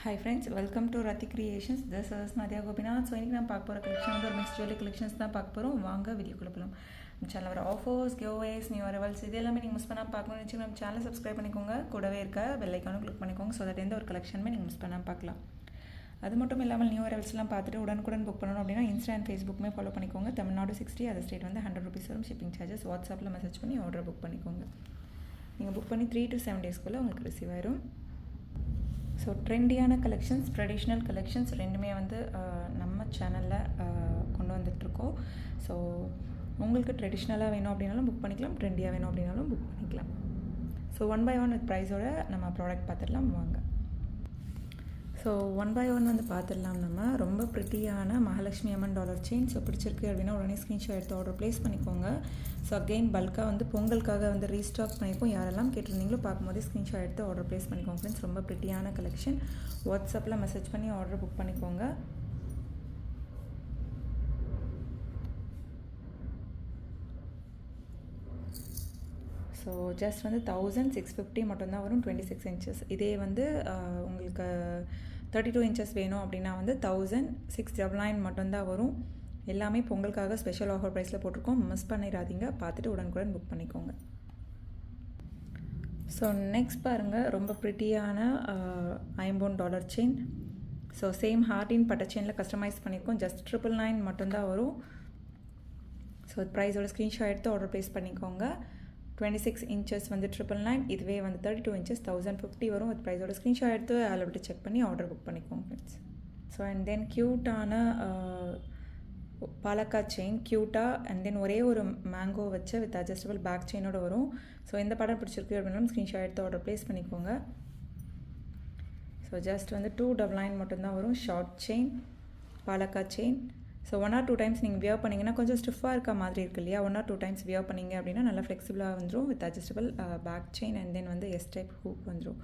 Hi friends, welcome to Rathi Creations. This is Nadia Gopinath. So இன்னைக்கு நான் பார்க்க போகிற கலெக்ஷன் வந்து ஒரு மிக்ஸ் ஜுவல்லரி கலெக்ஷன்ஸ் தான் பார்க்க போகிறோம். வாங்க வீடியோக்குள்ள போகலாம். நம்ம சேனல் வர ஆஃபர்ஸ், கிவ்அவேஸ், நியூ அரைவல்ஸ் இது எல்லாமே நீங்கள் மிஸ் பண்ணாமல் பார்க்கணும்னு நினச்சி நம்ம சேனலை சப்ஸ்கிரைப் பண்ணிக்கோங்க. கூடவே இருக்க பெல் ஐக்கானும் கிளிக் பண்ணிக்கோங்க. ஸோ தட் எந்த ஒரு கலெக்ஷனுமே நீங்கள் மிஸ் பண்ணாமல் பார்க்கலாம். அது மட்டும் இல்லாமல் நியூ அரைவல்ஸ்லாம் பார்த்துட்டு உடனுக்குடன் புக் பண்ணணும் அப்படின்னா இன்ஸ்டா அண்ட் ஃபேஸ்புக்குமே ஃபாலோ பண்ணிக்கோங்க. தமிழ்நாடு 60, அதர் ஸ்டேட் வந்து 100 rupees வரும் ஷிப்பிங் சார்ஜஸ். வாட்ஸ்அப்பில் மெசேஜ் பண்ணி ஆர்டர் புக் பண்ணிக்கோங்க. நீங்கள் புக் பண்ணி 3 to 7 daysக்குள்ளே உங்களுக்கு ரிசீவ் ஆயிரும். ஸோ ட்ரெண்டியான கலெக்ஷன்ஸ், ட்ரெடிஷ்னல் கலெக்ஷன்ஸ் ரெண்டுமே வந்து நம்ம சேனலில் கொண்டு வந்துட்ருக்கோம். ஸோ உங்களுக்கு ட்ரெடிஷ்னலாக வேணும் அப்படின்னாலும் புக் பண்ணிக்கலாம், ட்ரெண்டியாக வேணும் அப்படின்னாலும் புக் பண்ணிக்கலாம். ஸோ 1 by 1 வித் ப்ரைஸோட நம்ம ப்ராடக்ட் பார்த்துடலாம் வாங்க. ஸோ 1 by 1 வந்து பார்த்துடலாம். நம்ம ரொம்ப ப்ரிட்டியான மகாலட்சுமி அம்மன் டாலர் செயின். ஸோ பிடிச்சிருக்கு அப்படின்னா உடனே ஸ்க்ரீன்ஷாட் எடுத்து ஆர்டர் ப்ளேஸ் பண்ணிக்கோங்க. ஸோ அகெயின் பல்காக வந்து பொங்கலுக்காக வந்து ரீஸ்டாக் பண்ணியிருக்கோம். யாரெல்லாம் கேட்டிருந்தீங்களோ பார்க்கும்போது ஸ்க்ரீன்ஷாட் எடுத்து ஆர்டர் ப்ளேஸ் பண்ணிக்கோங்க ஃப்ரெண்ட்ஸ். ரொம்ப ப்ரிட்டியான கலெக்ஷன். வாட்ஸ்அப்பில் மெசேஜ் பண்ணி ஆர்டர் புக் பண்ணிக்கோங்க. ஸோ ஜஸ்ட் வந்து 1650 மட்டும்தான் வரும். 26 inches. இதே வந்து உங்களுக்கு 32 inches வேணும் அப்படின்னா வந்து 1699 மட்டும்தான் வரும். எல்லாமே பொங்கலுக்காக ஸ்பெஷல் ஆஃபர் ப்ரைஸில் போட்டிருக்கோம். மிஸ் பண்ணிடாதீங்க, பார்த்துட்டு உடனுக்குடன் புக் பண்ணிக்கோங்க. ஸோ நெக்ஸ்ட் பாருங்கள், ரொம்ப ப்ரிட்டியான ஐம்பொன் டாலர் செயின். ஸோ சேம் ஹார்டின் பட்ட செயினில் கஸ்டமைஸ் பண்ணியிருக்கோம். ஜஸ்ட் 999 மட்டும்தான் வரும். ஸோ ப்ரைஸோட ஸ்க்ரீன்ஷாட் எடுத்து ஆர்டர் ப்ளேஸ் பண்ணிக்கோங்க. 26 inches வந்து 999. இதுவே வந்து 32 inches 1050 வரும். வித் ப்ரைஸோட ஸ்க்ரீன்ஷாட் எடுத்து அவைலபிலிட்டி செக் பண்ணி ஆர்டர் புக் பண்ணிக்கோங்க ஃப்ரெண்ட்ஸ். ஸோ அண்ட் தென் க்யூட்டான பாலக்கா செயின், க்யூட்டாக அண்ட் தென் ஒரே ஒரு மேங்கோ வச்சு வித் அட்ஜஸ்டபிள் பேக் செயினோட வரும். ஸோ எந்த படம் பிடிச்சிருக்கு அப்படின்னா ஸ்க்ரீன்ஷாட் எடுத்து ஆர்டர் ப்ளேஸ் பண்ணிக்கோங்க. ஸோ ஜஸ்ட் வந்து 299 மட்டும்தான் வரும். ஷார்ட் செயின், பாலக்கா செயின். ஸோ 1 or 2 times நீங்கள் வியர் பண்ணிங்கன்னா கொஞ்சம் ஸ்டிஃபாக இருக்க மாதிரி இருக்கு இல்லையா? 1 or 2 times வியர் பண்ணிங்க அப்படின்னா நல்லா ஃப்ளெக்சிபிளாக வந்துடும். With adjustable back chain and then வந்து எஸ் டைப் ஹூக் வந்துடும்.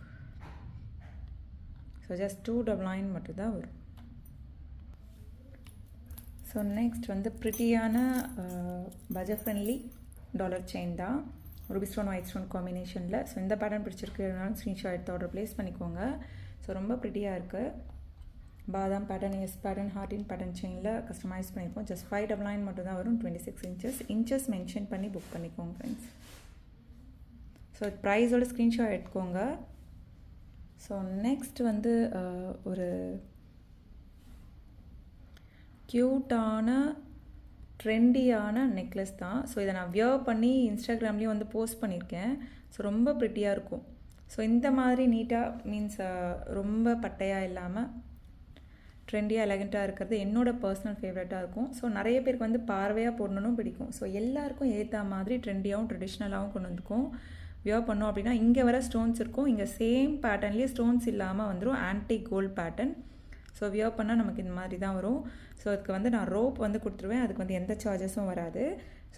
ஸோ ஜஸ்ட் 299 மட்டும்தான் வரும். ஸோ நெக்ஸ்ட் வந்து ப்ரிட்டியான பட்ஜெட் ஃப்ரெண்ட்லி டாலர் செயின் தான். ரூபி ஸ்டோன் ஒயிட் ஸ்டோன் காம்பினேஷனில். ஸோ இந்த பேட்டர்ன் பிடிச்சிருக்குனாலும் ஸ்க்ரீன்ஷாட் எடுத்து ஆர்டர் ப்ளேஸ் பண்ணிக்கோங்க. ஸோ ரொம்ப ப்ரிட்டியாக இருக்குது. பாதாம் பேட்டர்ன், எஸ் பேட்டர்ன், ஹார்டின் பேட்டர்ன் செயினில் கஸ்டமைஸ் பண்ணியிருக்கோம். ஜஸ்ட் 599 மட்டும் தான் வரும். 26 inches. இன்ச்சஸ் மென்ஷன் பண்ணி புக் பண்ணிக்கோங்க ஃப்ரெண்ட்ஸ். ஸோ ப்ரைஸோட ஸ்க்ரீன்ஷாட் எடுத்துக்கோங்க. ஸோ நெக்ஸ்ட் வந்து ஒரு க்யூட்டான ட்ரெண்டியான நெக்லஸ் தான். ஸோ இதை நான் வியர் பண்ணி இன்ஸ்டாகிராம்லேயும் வந்து போஸ்ட் பண்ணியிருக்கேன். ஸோ ரொம்ப ப்ரிட்டியாக இருக்கும். ஸோ இந்த மாதிரி நீட்டாக மீன்ஸ் ரொம்ப பட்டையாக இல்லாமல் ட்ரெண்டியாக எலகண்ட்டாக இருக்கிறது என்னோடய பர்சனல் ஃபேவரட்டாக இருக்கும். ஸோ நிறைய பேருக்கு வந்து பார்வையாக போடணும்னு பிடிக்கும். ஸோ எல்லாருக்கும் ஏற்ற மாதிரி ட்ரெண்டியாகவும் ட்ரெடிஷ்னலாகவும் கொண்டு வந்துருக்கோம். வியர் பண்ணோம் அப்படின்னா இங்கே வர ஸ்டோன்ஸ் இருக்கும். இங்கே சேம் பேட்டர்ன்லேயே ஸ்டோன்ஸ் இல்லாமல் வந்துடும். Antique gold pattern. So wear பண்ணால் நமக்கு இந்த மாதிரி தான் வரும். ஸோ அதுக்கு வந்து நான் ரோப் வந்து கொடுத்துருவேன். அதுக்கு வந்து எந்த சார்ஜஸும் வராது.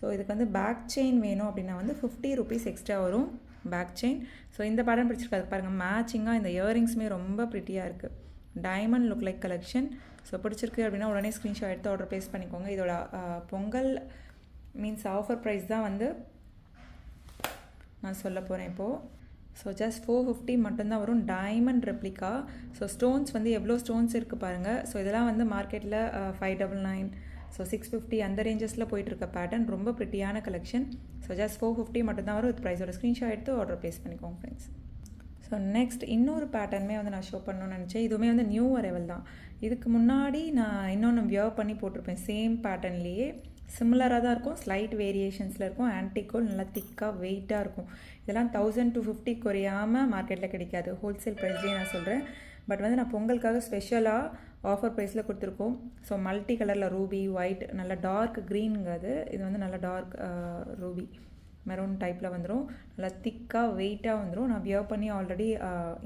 ஸோ இதுக்கு வந்து பேக் செயின் வேணும் அப்படின்னா வந்து 50 rupees எக்ஸ்ட்ரா வரும் பேக் செயின். ஸோ இந்த பேட்டர்ன் பிடிச்சிருக்காது பாருங்கள். மேட்சிங்காக இந்த இயரிங்ஸுமே ரொம்ப ப்ரிட்டியாக இருக்குது. Diamond look like collection. So பிடிச்சிருக்கு அப்படின்னா உடனே ஸ்க்ரீன்ஷாட் எடுத்து ஆர்டர் ப்ளேஸ் பண்ணிக்கோங்க. இதோட பொங்கல் மீன்ஸ் ஆஃபர் ப்ரைஸ் தான் வந்து நான் சொல்ல போகிறேன் இப்போது. ஸோ ஜஸ்ட் 450 மட்டும்தான் வரும். Diamond replica. ஸோ ஸ்டோன்ஸ் வந்து எவ்வளோ ஸ்டோன்ஸ் இருக்குது பாருங்கள். ஸோ இதெல்லாம் வந்து மார்க்கெட்டில் 599, ஸோ 650 அந்த ரேஞ்சஸில் போயிட்டுருக்க பேட்டர்ன். ரொம்ப ப்ரிட்டியான கலெக்ஷன். ஸோ ஜஸ்ட் 450 மட்டும்தான் வரும். வித் ப்ரைஸோட ஸ்க்ரீன்ஷாட் எடுத்து ஆர்டர் ப்ளேஸ் பண்ணிக்கோங்க ஃப்ரெண்ட்ஸ். ஸோ நெக்ஸ்ட் இன்னொரு பேட்டர்னுமே வந்து நான் ஷோ பண்ணணும்னு நினச்சேன். இதுவுமே வந்து நியூ அரைவல் தான். இதுக்கு முன்னாடி நான் இன்னொன்று வியர் பண்ணி போட்டிருப்பேன். சேம் பேட்டர்ன்லேயே சிமிலராக தான் இருக்கும். ஸ்லைட் வேரியேஷன்ஸில் இருக்கும். ஆன்டிக்கோல் நல்லா திக்காக வெயிட்டாக இருக்கும். இதெல்லாம் 1000 to 50 குறையாமல் மார்க்கெட்டில் கிடைக்காது. ஹோல்சேல் ப்ரைஸ்லேயே நான் சொல்கிறேன். பட் வந்து நான் பொங்கலுக்காக ஸ்பெஷலாக ஆஃபர் ப்ரைஸில் கொடுத்துருக்கோம். ஸோ மல்டி கலரில் ரூபி, ஒயிட், நல்ல டார்க் க்ரீனுங்கிறது. இது வந்து நல்ல டார்க் ரூபி மெரூன் டைப்பில் வந்துடும். நல்லா திக்காக வெயிட்டாக வந்துடும். நான் வியர் பண்ணி ஆல்ரெடி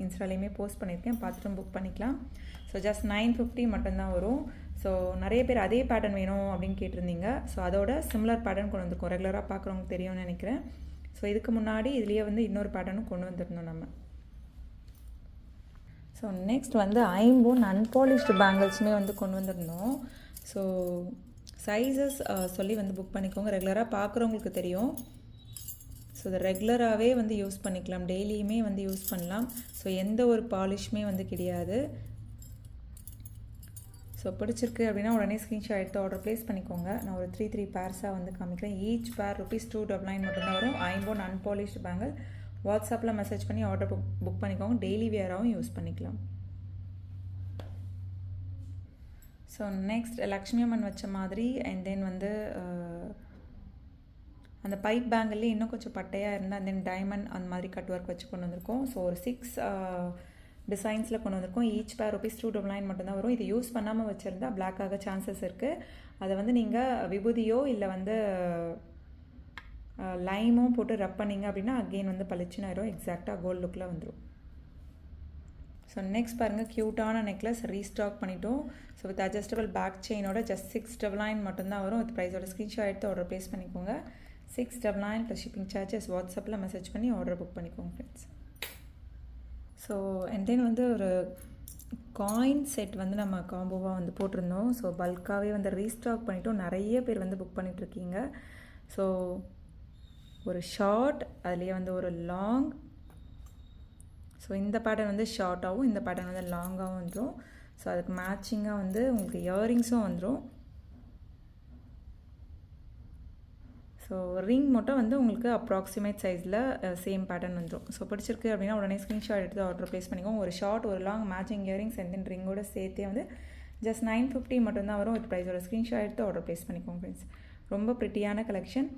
இன்ஸ்டாலேயுமே போஸ்ட் பண்ணியிருக்கேன். பார்த்துட்டு புக் பண்ணிக்கலாம். ஸோ ஜஸ்ட் 950 மட்டும்தான் வரும். ஸோ நிறைய பேர் அதே பேட்டர்ன் வேணும் அப்படின்னு கேட்டிருந்தீங்க. ஸோ அதோட சிமிலர் பேட்டர்ன் கொண்டு வந்துருக்கோம். ரெகுலராக பார்க்குறவங்க தெரியும்னு நினைக்கிறேன். ஸோ இதுக்கு முன்னாடி இதுலேயே வந்து இன்னொரு பேட்டர்னும் கொண்டு வந்துருந்தோம் நம்ம. ஸோ நெக்ஸ்ட் வந்து ஐம்பொன் அன்பாலிஷ்டு பேங்கிள்ஸுமே வந்து கொண்டு வந்திருந்தோம். ஸோ சைஸஸ் சொல்லி வந்து புக் பண்ணிக்கோங்க. ரெகுலராக பார்க்குறவங்களுக்கு தெரியும். ஸோ இதை ரெகுலராகவே வந்து யூஸ் பண்ணிக்கலாம். டெய்லியுமே வந்து யூஸ் பண்ணலாம். ஸோ எந்த ஒரு பாலிஷுமே வந்து கிடையாது. ஸோ பிடிச்சிருக்கு அப்படின்னா உடனே ஸ்க்ரீன்ஷாட் எடுத்து ஆர்டர் ப்ளேஸ் பண்ணிக்கோங்க. நான் ஒரு 3 பேர்ஸாக வந்து காமிக்கிறேன். ஈச் பேர் ₹299 மட்டும்தான் வரும். ஐம்போன் அன்பாலிஷ்டு பேங்கிள். வாட்ஸ்அப்பில் மெசேஜ் பண்ணி ஆர்டர் புக் பண்ணிக்கோங்க. டெய்லி வியராகவும் யூஸ் பண்ணிக்கலாம். ஸோ நெக்ஸ்ட் லக்ஷ்மி அம்மன் வச்ச மாதிரி அண்ட் தென் வந்து அந்த பைப் பேங்கிள்லேயே இன்னும் கொஞ்சம் பட்டையாக இருந்தால் அண்ட் தென் டைமண்ட் அந்த மாதிரி கட் ஒர்க் வச்சு கொண்டு வந்திருக்கோம். ஸோ ஒரு 6 டிசைன்ஸில் கொண்டு வந்திருக்கோம். ஈச் பேர் ₹299 மட்டும்தான் வரும். இது யூஸ் பண்ணாமல் வச்சுருந்தா பிளாக் ஆக சான்சஸ் இருக்குது. அதை வந்து நீங்கள் விபூதியோ இல்லை வந்து லைமோ போட்டு ரப் பண்ணிங்க அப்படின்னா அகெயின் வந்து பளிச்சுன்னு ஆயிரும். எக்ஸாக்டாக கோல்டு லுக்கில் வந்துடும். ஸோ நெக்ஸ்ட் பாருங்கள், க்யூட்டான நெக்லஸ் ரீஸ்டாக் பண்ணிட்டோம். ஸோ வித் அட்ஜஸ்டபிள் பேக் செயினோட ஜஸ்ட் $699 மட்டும்தான் வரும். வித் ப்ரைஸோட ஸ்க்ரீன்ஷாட் எடுத்து ஆர்டர் ப்ளேஸ் பண்ணிக்கோங்க. $699 ப்ளஸ் ஷிப்பிங் சார்ஜஸ். வாட்ஸ்அப்பில் மெசேஜ் பண்ணி ஆர்டர் புக் பண்ணிக்கோங்க ஃப்ரெண்ட்ஸ். ஸோ அண்ட் தென் வந்து ஒரு காயின் செட் வந்து நம்ம காம்போவாக வந்து போட்டிருந்தோம். ஸோ பல்காகவே வந்து ரீஸ்டாக் பண்ணிட்டோம். நிறைய பேர் வந்து புக் பண்ணிகிட்ருக்கீங்க. ஸோ ஒரு ஷார்ட், அதுலேயே வந்து ஒரு லாங். ஸோ இந்த பேட்டர்ன் வந்து ஷார்ட்டாகவும் இந்த பேட்டர்ன் வந்து லாங்காகவும் வந்துடும். ஸோ அதுக்கு மேட்சிங்காக வந்து உங்களுக்கு இயரிங்ஸும் வந்துடும். ஸோ ரிங் மட்டும் வந்து உங்களுக்கு அப்ராக்சிமேட் சைஸில் சேம் பேட்டர்ன் வந்துடும். ஸோ பிடிச்சிருக்கு அப்படின்னா உடனே ஸ்க்ரீன்ஷாட் எடுத்து ஆர்டர் ப்ளேஸ் பண்ணிக்கோங்க. ஒரு ஷார்ட் ஒரு long matching earrings and then ரிங்கோட சேர்த்தே வந்து ஜஸ்ட் $950 மட்டும்தான் வரும். வித் ப்ரைஸோட ஸ்க்ரீன்ஷாட் எடுத்து ஆர்டர் ப்ளேஸ் பண்ணிக்கோங்க ஃப்ரெண்ட்ஸ். ரொம்ப ப்ரிட்டியான கலெக்ஷன்.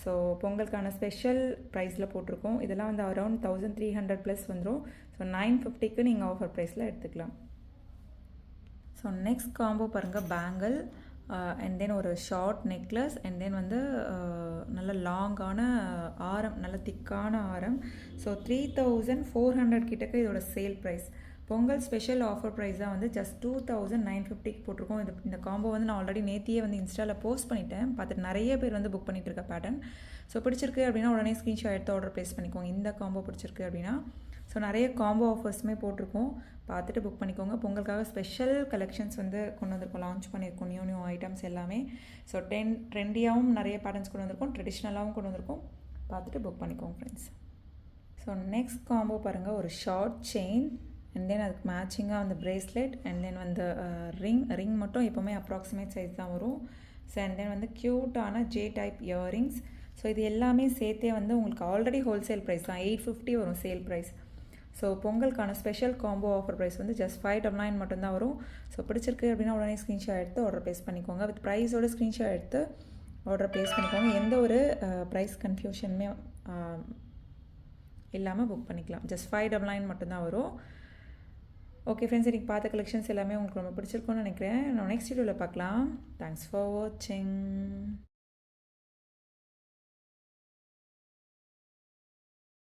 ஸோ பொங்கலுக்கான ஸ்பெஷல் ப்ரைஸில் போட்டிருக்கோம். இதெல்லாம் வந்து அரௌண்ட் 1300 ப்ளஸ் வந்துடும். ஸோ $950க்கு நீங்கள் ஆஃபர் ப்ரைஸில் எடுத்துக்கலாம். ஸோ நெக்ஸ்ட் காம்போ பாருங்கள், பேங்கிள் அண்ட் தென் ஒரு ஷார்ட் நெக்லஸ் அண்ட் தென் வந்து நல்ல லாங்கான ஆரம், நல்ல திக்கான ஆரம். ஸோ 3400 கிட்டக்க இதோட sale price. Pongal special offer price தான் வந்து ஜஸ்ட் 2950க்கு போட்டிருக்கோம். இந்த காம்போ வந்து நான் ஆல்ரெடி நேத்தியே வந்து இன்ஸ்டாவில் போஸ்ட் பண்ணிட்டேன். பார்த்துட்டு நிறைய பேர் வந்து புக் பண்ணிட்டு இருக்க பேட்டர்ன். ஸோ பிடிச்சிருக்கு அப்படின்னா உடனே ஸ்க்ரீன்ஷாட் எடுத்து ஆர்டர் ப்ளேஸ் பண்ணிக்கோங்க. இந்த காம்போ பிடிச்சிருக்கு அப்படின்னா. ஸோ நிறைய காம்போ ஆஃபர்ஸுமே போட்டிருக்கோம், பார்த்துட்டு புக் பண்ணிக்கோங்க. பொங்கலுக்காக ஸ்பெஷல் கலெக்ஷன்ஸ் வந்து கொண்டு வந்திருக்கோம், லான்ச் பண்ணியிருக்கோம். நியூ ஐட்டம்ஸ் எல்லாமே. ஸோ ட்ரெண்டியாகவும் நிறைய பேட்டர்ன்ஸ் கொண்டு வந்திருக்கோம், ட்ரெடிஷ்னலாகவும் கொண்டு வந்திருக்கோம். பார்த்துட்டு புக் பண்ணிக்கோங்க ஃப்ரெண்ட்ஸ். ஸோ நெக்ஸ்ட் காம்போ பாருங்கள், ஒரு ஷார்ட் செயின் அண்ட் தென் அதுக்கு மேட்சிங்காக வந்து பிரேஸ்லெட் அண்ட் தென் வந்து ரிங் மட்டும் எப்போவுமே அப்ராக்சிமேட் சைஸ் தான் வரும். ஸோ அண்ட் தென் வந்து க்யூட்டான ஜே டைப் இயரிங்ஸ். ஸோ இது எல்லாமே சேர்த்தே வந்து உங்களுக்கு ஆல்ரெடி ஹோல்சேல் ப்ரைஸ் தான், 850 வரும் சேல் ப்ரைஸ். ஸோ பொங்கலுக்கான ஸ்பெஷல் காம்போ ஆஃபர் ப்ரைஸ் வந்து ஜஸ்ட் $599 மட்டும்தான் வரும். ஸோ பிடிச்சிருக்கு அப்படின்னா உடனே ஸ்க்ரீன்ஷாட் எடுத்து ஆர்டர் ப்ளேஸ் பண்ணிக்கோங்க. வித் ப்ரைஸோட ஸ்க்ரீன்ஷாட் எடுத்து ஆர்டர் ப்ளேஸ் பண்ணிக்கோங்க. எந்த ஒரு ப்ரைஸ் கன்ஃபியூஷனுமே இல்லாமல் புக் பண்ணிக்கலாம். ஜஸ்ட் $599 மட்டும்தான் வரும். ஓகே ஃப்ரெண்ட்ஸ், இன்றைக்கி பார்த்த கலெக்ஷன்ஸ் எல்லாமே உங்களுக்கு ரொம்ப பிடிச்சிருக்கும்னு நினைக்கிறேன். நான் நெக்ஸ்ட் வீடியோவில் பார்க்கலாம். தேங்க்ஸ் ஃபார் வாட்சிங்.